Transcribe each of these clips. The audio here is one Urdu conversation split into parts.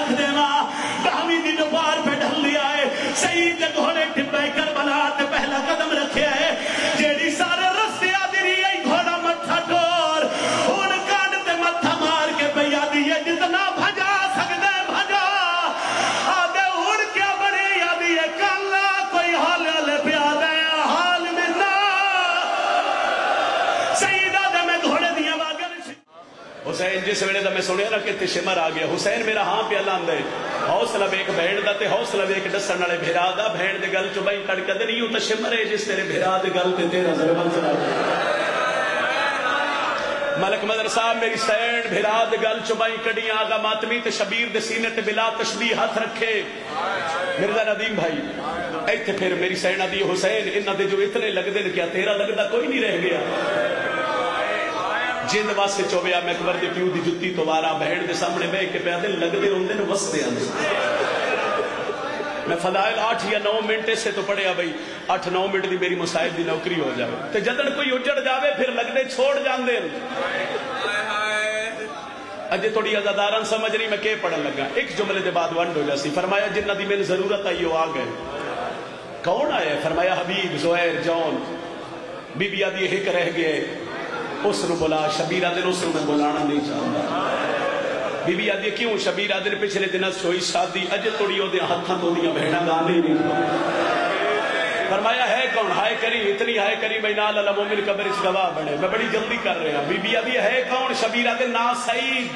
رکھ دے ماں باہمی دی جو بار پہ ڈھل لیا ہے سعید دے گھوڑے ٹپے کربلا تے پہلا قدم رکھیا ہے جیڑی سارے رستے آدھی رہی ہے گھوڑا مٹھا ٹور ان کان تے مٹھا مار کے پہ یادی ہے جتنا بھجا سکتے بھجا آدھے ان کیا بڑی یادی ہے کالا کوئی حال لے پیا دے حال میں نا سعید آدھے میں گھوڑے دیا واگن حسین جس ویلے دا میں سنیا نا کہ شمر آ گیا حسین میرا ہاں پہ اللہ دے حوصلہ ویک بہن دا تے حوصلہ ویک دسن والے بھرا دا بہن دے گل چ بئی کڑ کے نہیں تے شمر ہے جس تیرے بھرا دے گل تے تیرا زبان سنا ملک مدر صاحب میری سینڈ بھرا دے گل چ بئی کڑیاں آگا ماتمی تے شبیر دے سینے تے بلا تشبیہ ہاتھ رکھے مرزا ندیم بھائی ایتھے پھر میری سینڈ دی حسین انہاں دے جو اتنے لگ دے کیا تیرا لگدا کوئی نہیں رہ گیا جند واسے چوبیا میں اکبر دے پیو دی جتی تو وارا بہن دے سامنے بے کے پیادے لگ دے روندے نے وستے آنے میں فضائل 8 یا 9 منٹ سے تو پڑھیا بھئی 8-9 منٹ دی میری مصاحب دی نوکری ہو جاوے تے جدن کوئی اجڑ جاوے پھر لگ دے چھوڑ جان دے اجے تھوڑی ازاداران سمجھ رہی میں کہ پڑھن لگا ایک جملے دے بعد ونڈ ہو جاسی فرمایا جنہ دی میں ضرورت آئی ہو آ گئے کون آئے فرمایا حبیب زہیر جون بی بی آدھی ایک رہ گئے اس نو بلا شبیرہ دن اس نو بلانا نہیں چاہتا بی بی آدھی کیوں شبیرہ دن پچھلے دن سوئی شادی اجے توڑی ہو دیا ہتھاں تو دیا بہنہ گانے نہیں فرمایا ہے کون ہائے کریم اتنی ہائے کریم بینال اللہ مومن قبر اس گواہ بڑھے میں بڑی جلدی کر رہے ہیں بی بی آدھی ہے کون شبیرہ دن نا سعید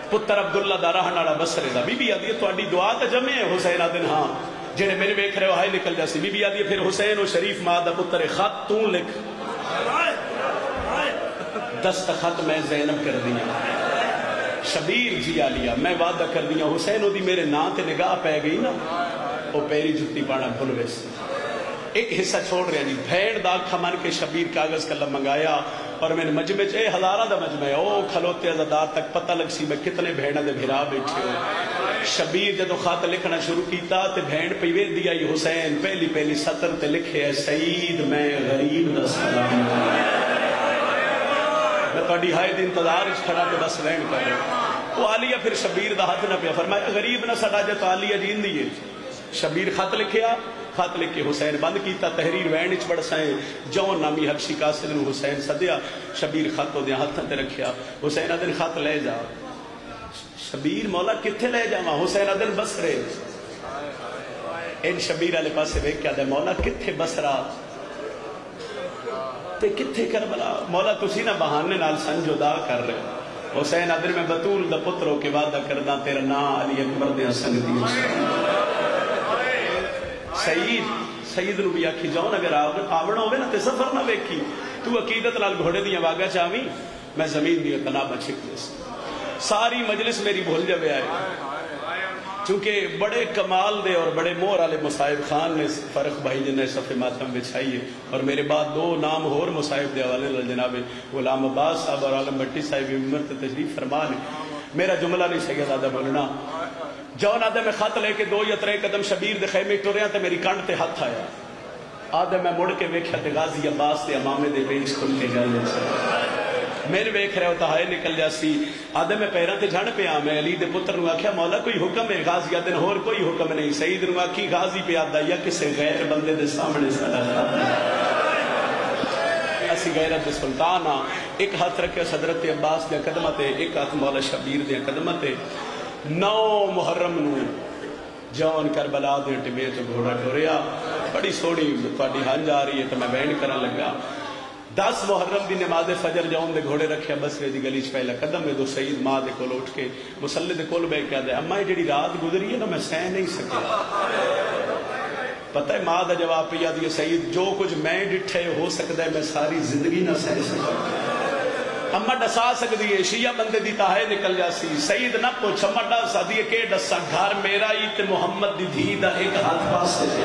پتر عبداللہ دا رہناڑا بسرے دا بی بی آدھی تو اڈی دعا تا جمع ہے حسین آدن ہاں جنہیں میرے بیک رہے ہو ہائے نکل جاسی بی بی آدھی پھر حسین و شریف مادہ پتر خط تو لکھ دستخط میں زینب کر دیا شبیر جی آلیا میں وعدہ کر دیا حسین دی میرے نا تے نگاہ پہ گئی نا وہ پیری جتی پانا بھول ویس ایک حصہ چھوڑ رہے ہیں بھیڑ دا کھمان کے شبیر کاغذ کلم منگایا اور میں نے مجمع چاہے ہزارہ دا مجمع ہے او کھلوتے ازادار تک پتہ لگ سی میں کتنے بھیڑا دے بھیرا بیٹھے ہو شبیر جدو خط لکھنا شروع کیتا تے بھیڑ پیوے دیا یہ حسین پہلی سطر تے لکھے ہے سعید میں غریب دا سلام میں توڑی ہائے دن انتظار اس کھڑا کے بس رہن کر رہے وہ آلیہ پھر شبیر دا ہاتھ نہ پیا فرمایا غریب نہ سڑا جا تو آلیہ جین دیئے شبیر خط لکھیا خط لکھ کے حسین بند کیتا تحریر وین اچ بڑھ سائیں جون نامی حبشی قاصد نو حسین صدیا شبیر خط ہو دیا ہاتھ تے رکھیا حسین ادن خط لے جا شبیر مولا کتھے لے جاواں حسین ادن بسرے ان شبیر والے پاسے ویکھ کے دے مولا کتھے بسرا تے کتھے کربلا مولا تسی نہ بہانے نال سنجودا کر رہے حسین ادن میں بطول دا پتروں کے وعدہ کردہ تیرا نا علی اکبر دے حسن دی سعید نو بھی آکھی جاؤں اگر آونا ہوئے نا تے سفر نہ ویکھی تو عقیدت لال گھوڑے دیا واگا چاہویں میں زمین دیا تنابہ چھکنے سے ساری مجلس میری بھول جاوے آئے چونکہ بڑے کمال دے اور بڑے مور والے مصائب خان نے فرق بھائی جنہیں صفحہ ماتم بچھائی ہے اور میرے بعد 2 نام اور مصائب دے حوالے جناب غلام عباس صاحب اور عالم بھٹی صاحب عمر تشریف فرما نے میرا جملہ نہیں سکے زیادہ بولنا جون آدھے میں خط لے کے 2 یا 3 قدم شبیر دے خیمے ٹوریاں تے میری کانٹ تے ہاتھ آیا آدھے میں مڑ کے ویکھیا تے غازی عباس تے امامے دے بیچ کھل کے گل میرے ویکھ رہے ہوتا ہے نکل جاسی آدھے میں پیراں تے جھڑ پیا میں علی دے پتر نو آکھیا مولا کوئی حکم ہے غازی آدھے اور کوئی حکم نہیں سعید نو آکھی غازی پہ آدھا یا کسے غیر بندے دے سامنے سڑا اسی غیرت دے سلطان ہاں ایک ہاتھ رکھے صدرت عباس دے قدمہ تے ایک ہاتھ مولا شبیر دے قدمہ تے 9 محرم نو جون کربلا دے ٹبے تو گھوڑا ٹوریا بڑی سوڑی تھوڑی ہنج آ رہی ہے تو میں بینڈ کرن لگا 10 محرم دی نماز فجر جون دے گھوڑے رکھیا بسرے دی گلی چ پہلا قدم میں دو سعید ماں دے کول اٹھ کے مصلی دے کول بیٹھ کے دے اما جڑی رات گزری ہے نا میں سہ نہیں سکیا پتہ ہے ماں دا جواب پیا دی سعید جو کچھ میں ڈٹھے ہو سکتا ہے میں ساری زندگی نہ سہ سکتا اما ڈسا سکتی ہے شیعہ بندے دی تاہے نکل جاسی سعید نہ پوچھ اما ڈسا دیئے کہ ڈسا گھر میرا ہی تے محمد دی دھی دا ایک ہاتھ پاس سے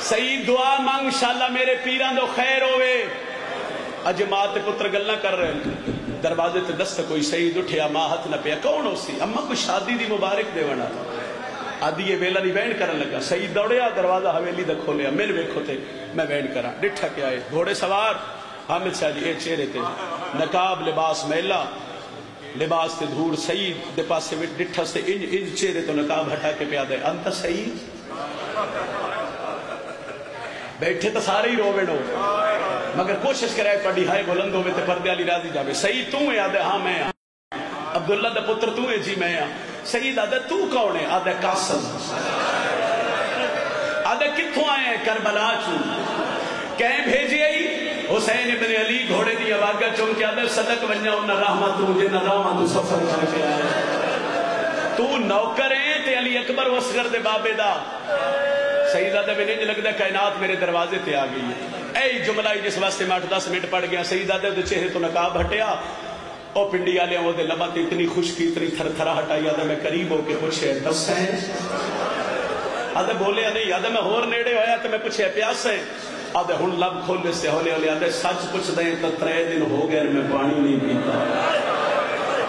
سعید دعا مانگ انشاءاللہ میرے پیران دو خیر ہوئے اج ماں تے پتر گلنہ کر رہے ہیں دروازے تے دست کوئی سعید اٹھیا ماں ہاتھ نہ پیا کون ہو سی اما کوئی شادی دی مبارک دے ونا آدھی یہ ویلا نہیں بینڈ کرن لگا سعید دوڑیا دروازہ حویلی دا کھولیا میل ویکھو تے میں بینڈ کرا ڈٹھا کے آئے گھوڑے سوار حامد شاہ جی اے چہرے تے نقاب لباس میلا لباس تے دھوڑ سعید دے پاسے میں ڈٹھا سے انج چہرے تو نقاب ہٹا کے پیا دے انت سعید بیٹھے تو سارے ہی رووے نو مگر کوشش کرے پڑھی ہائے بلند ہوئے تے پردے علی راضی جاوے سعید تو ہے آدھے ہاں میں عبداللہ دا پتر تو ہے جی میں سعید آدھے تو کون ہے آدھے قاسم آدھے کتھوں آئے ہیں کربلا چوں کہیں بھیجی آئی حسین ابن علی گھوڑے دی آواگا چونکہ آدھے صدق ونجا انہا رحمت مجھے نہ رحمت سفر کر کے آئے تو نوکر ہیں تے علی اکبر وسگر دے بابے دا سیدہ دے میں نہیں لگتا کائنات میرے دروازے تے آ گئی ہے اے جملہ جس واسطے میں 8-10 منٹ پڑھ گیا سیدہ دے چہرے تو نقاب ہٹیا او پنڈی آلے وہ دے لبا تے اتنی خشکی اتنی تھر تھرا ہٹائی آدھا میں قریب ہو کے پوچھے دس ہیں آدھے بولے نہیں آدھے میں ہور نیڑے ہویا تو میں پوچھے پیاس ہے آدھے ہن لب کھولے سے ہولے ہولے آدھے سچ پوچھ دیں تو 3 دن ہو گئے میں پانی نہیں پیتا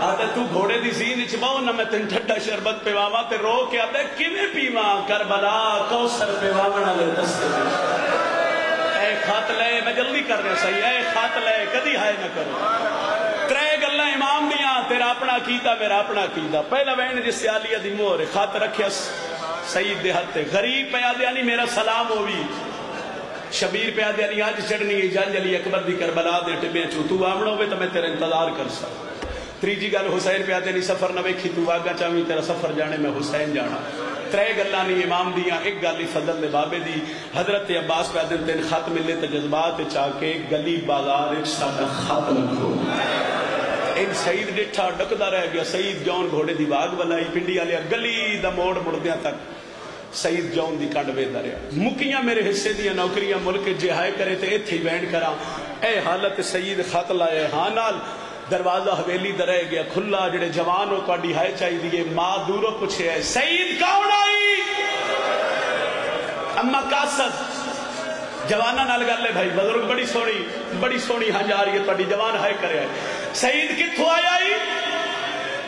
آدھے تو گھوڑے دی زین چباؤ نہ میں تن ٹھٹا شربت پیواما تے رو کے آدھے کیویں پیواں کربلا کوثر پیواونا لے دستے اے خط لے میں جلدی کر رہا صحیح اے خط لے کدی ہائے نہ کرو 3 گلاں امام دیاں تیرا اپنا کیتا میرا اپنا کیتا پہلا وین جس سے علی دی مہر خط رکھیا سعید دے ہتھ غریب پہ آدھے نہیں میرا سلام ہوئی شبیر پہ آدھے نہیں آج چڑھنی ہے جان علی اکبر دی کربلا دے ٹبیاں چوں تو آمنا ہوئے تو میں تیرا انتظار کر سکتا تریجی گل حسین پہ آدھے نہیں سفر نہ ویکھی تو آگا چاہویں تیرا سفر جانے میں حسین جانا 3 گلاں نہیں امام دیاں ایک گلی فضل دے بابے دی حضرت عباس پہ آدھے تین خط ملے تو جذبات چاہ کے گلی بازار ایک ساڑھا خط لکھو ان سعید ڈٹھا ڈکدا رہ گیا سعید جون گھوڑے دی باغ بلائی پنڈی آلیا گلی دا موڑ مڑدیاں تک سعید جون دی کنڈ وے دریا مکیاں میرے حصے دیاں نوکریاں ملک جہائے کرے تے ایتھے بینڈ کرا اے حالت سعید خط لائے ہاں نال دروازہ حویلی در رہ گیا کھلا جڑے جوانوں کا ڈیہائے چاہی دیئے ماں دوروں پوچھے ہے سعید کون آئی اما قاسد جوانہ نال گر لے بھائی بزرگ بڑی سونی ہاں جا رہی ہے تھوڑی جوان ہائے کرے ہے سعید کتھو آئی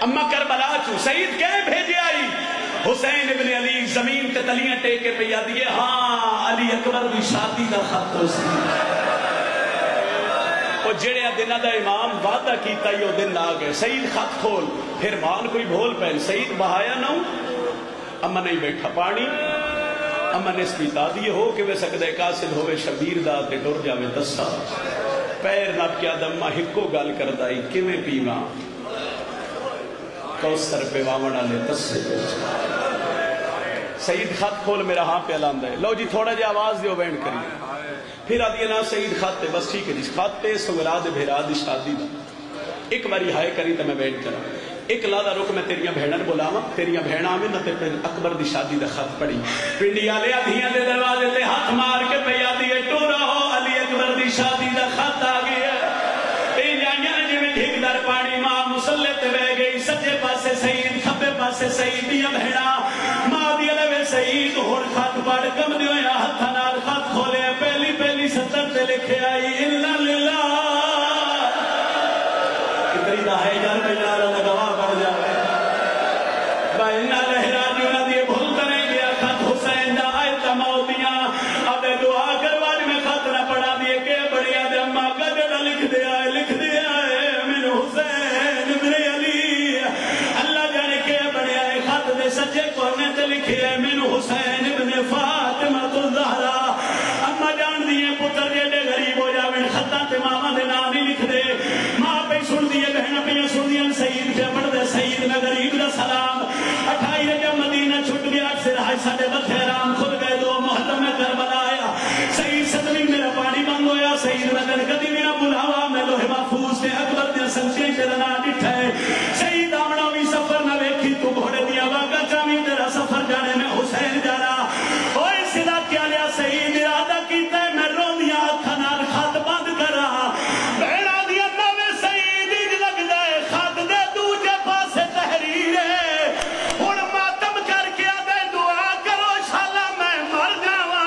اما کربلا چوں سعید کہیں بھیجے آئی حسین ابن علی زمین تے تلیاں ٹیکے پہ یاد دیئے ہاں علی اکبر دی شادی دا خط ہو سی وہ جڑے دنہ دا امام وعدہ کیتا ہی وہ دن آ گئے سعید خط کھول پھر مان کوئی بھول پہن سعید بہایا نہ ہوں اما نہیں بیٹھا پانی اما نے سپیتا دیئے ہو کہ وہ سکدہ قاصد ہوئے شبیر دا تے ڈر جاوے دسا پیر نب کیا دمہ ہکو گال کردائی کیویں پیواں کوثر پہ واونا لے دسے سعید خط کھول میرا ہاں پہ علام دے لو جی تھوڑا جی آواز دیو بینڈ کریے پھر آدھی نا سعید خط تے بس ٹھیک ہے جس خط تے سغراد بھیرا دی شادی دا ایک باری ہائے کری تو میں بینڈ کرا ایک لادا رک میں تیریاں بھینن بولاوا تیریاں بھینا میں نہ تے اکبر دی شادی دا خط پڑی پنڈی آلے آدھیاں دے دروازے تے ہاتھ مار کے پہ آدھی ہے تو رہو علی اکبر دی شادی دا خط آ گیا جی میں ٹھیک در پانی ماں مسلے تے بہ گئی سجے پاسے سعید کھبے پاسے سعید دیا بہنا ماں دیا لے سعید ہور خط پڑھ کم دیو یا ہتھا نال خط کھولے پہلی سطر تے لکھے آئی اِنَّا لِلَّهِ کتری دا ہے جان میں نارا لگوا پڑ جاوے بَإِنَّا لَهْرَاجُونَ دیئے بھولتا نہیں گیا خط حسین دا آئے تماؤ دیا اب دعا کرواج میں خط نہ پڑھا دیئے کہ بڑیا دے اممہ کا جڑا لکھ دیا ہے من حسین ابن علی اللہ جانے کہ بڑیا ہے خط دے سجے کونے تے لکھے ہے من حسین ابن فاطمہ الزہرا اما جان دیئے پتر جیڑے غریب ہو جاویں خطہ تے ماما دے نام ہی لکھ دے ماں پہ سن دیئے بہنہ پہ سن دیئے سعید پہ پڑھ دے سعید میں غریب دا سلام 28 جب مدینہ چھٹ گیا اکثر ہائی ساڑے بطیرام کھل گئے 2 محرم میں کربلا آیا سعید صدمی میرا پانی بند ہویا سعید میں کدی میرا بلاوا میں لوہ محفوظ نے اکبر دیا سنچے تیرا نا ڈٹھائے سعید آمنا بھی سفر نہ ویکھی تو گھوڑے دیا واقع چاہمی تیرا سفر جانے میں حسین جانا اوہ صدا کیا لیا سعید ارادہ کیتا ہے میں رو دیا کھنال خط بند کرا بہنا دیا نوے سعید اج لگ جائے خط دے دوجہ پاسے تحریر ہے اور ماتم کر کے آدھے دعا کرو شالا میں مر جاوا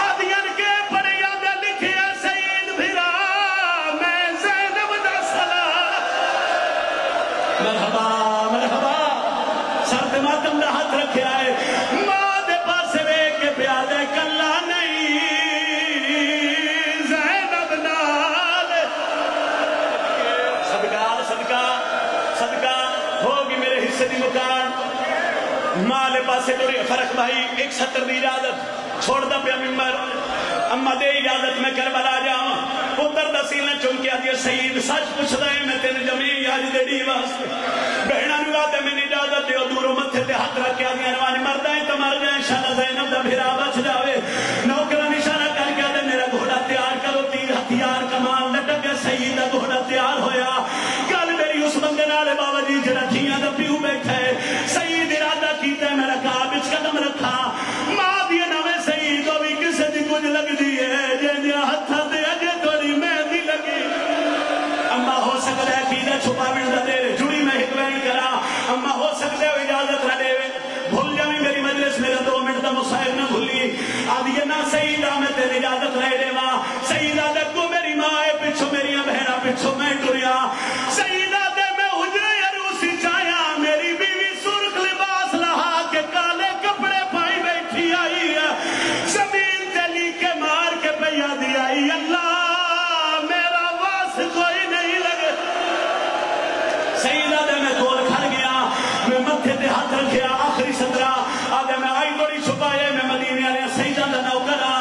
آدھین کے پڑے آدھے لکھے سعید بھرا میں زینب دا سلام مرحبا مرحبا سرد ماتم دا ہاتھ رکھے آئے ماں دے پاسے بے کے پیادے کلا نہیں صدقہ ہوگی میرے حصے دی مکان مالے پاسے ٹوری فرق بھائی 170 دی اجازت چھوڑ دا پیا ممبر اما دے اجازت میں کربلا جاؤں پتر دا سینہ چونکہ آدھی سید سچ پوچھ رہے میں تین جمعی آج دے دی واسطے بہنہ نگاتے میں اجازت دے دوروں متھے تے ہاتھ رکھ کے آدھی انوانی مرد آئیں تو مر جائیں شاہ زینب دا بھیرا بچ جاوے نوکران اشارہ کر کے آدھے میرا گھوڑا تیار کرو تیر ہتھیار کمان لٹک گیا سید دا گھوڑا تیار ہویا کل میری اس بندے نالے بابا جی جڑا دھیاں دا پیو بیٹھا ہے سید ارادہ کیتا ہے میرا کعب اچ قدم رکھا ماں دیے نوے سید کو بھی کسے دی کچھ لگ دی ہے جنیا ہتھا دے اجے توڑی مہندی لگی اما ہو سکتا ہے کیدہ چھپا ملتا دے جڑی میں حکمین کرا اما ہو سکتا ہے اجازت نہ دے بھول جاوی میری مجلس میرا 2 منٹ دا مسائل نہ بھولی آدھیے نا سیدہ میں تیرے اجازت رہ دے ماں سیدہ دکو میری ماں ہے پچھو میری بہنہ پچھو میں ٹریا سیدہ دے میں حجرے عروسی چایا میری بیوی سرخ لباس لہا کے کالے کپڑے پائی بیٹھی آئی ہے زمین تلی کے مار کے پیا دی آئی اللہ میرا واس کوئی نہیں لگے سیدہ دے میں کول کھڑ گیا میں متھے تے ہاتھ رکھیا آخری صدرہ آدھے میں آئی بڑی چھپائے میں مدینے آلے سیدہ دا نوکرہ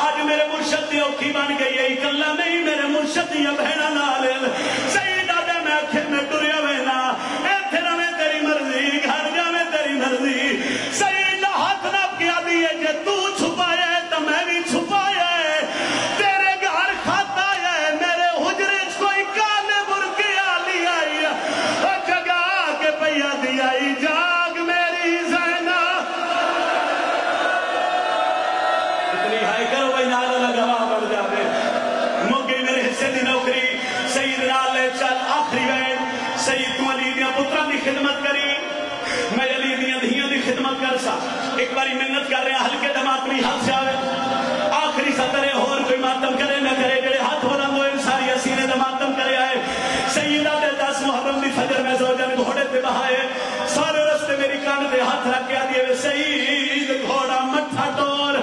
آج میرے مرشد دی اوکھی بن گئی ہے اکلا نہیں میرے مرشد دی بہنہ نالے سیدہ دے میں اکھے میں ٹریا وینا ایتھے نہ میں تیری مرضی گھر جا میں تیری مرضی سیدہ ہاتھ نب کیا دیئے کہ تو چھپائے تو میں بھی چھپائے تیرے گھر کھاتا ہے میرے حجرے کوئی کالے مرکی آلی آئی جگہ کے پیا دی آئی جاگ میری زینہ اتنی ہائی کرو بھائی نالا لگا بڑھ جاوے مگی میرے حصے دی نوکری سید نالے چل آخری وین سید تو علی دیا پتران دی خدمت کری میں علی دیا دھیاں دی خدمت کر سا ایک باری منت کر رہے ہیں ہلکے دماتمی ہاتھ سے آوے آخری سطرے اور کوئی ماتم کرے نہ کرے جڑے ہاتھ بلند ہوئے ساری اسینے دماتم کرے آئے سیدہ دے 10 محرم دی فجر میں زوجہ نے گھوڑے پہ بہائے سارے رستے میری کان پہ ہاتھ رکھ کے آدھے وے سید گھوڑا مٹھا ٹور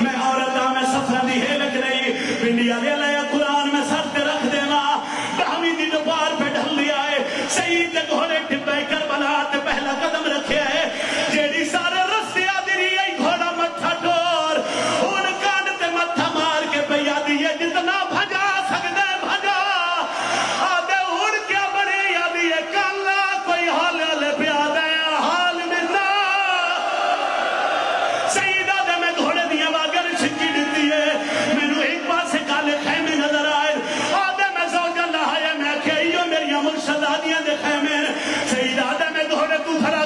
میں عورتہ میں سفرہ دی ہے لگ رہی پنڈیا لیا لیا قرآن میں سر تے رکھ دے ماں دہمی دی دوبار پہ ڈھل لیا ہے سید گھوڑے ٹپے کربلا تے پہلا قدم رکھے ہے جیڑی سارے رستے آدھی رہی ہے گھوڑا مٹھا ٹور ان کان تے مٹھا مار کے پہ یادی ہے جتنا بھجا سکتے بھجا آدھے ان کیا بڑی یادی ہے کالا کوئی حال لے پیادہ حال میں نا سیدہ دے میں گھوڑے دیا واگر چھکی دیتی ہے میں نو ایک پاس سے کالے خیمے نظر آئے آدھے میں زوجہ لہایا میں کہیو میری مرشد آدیاں دے خیمے سیدہ دے میں گھوڑے تو تھرا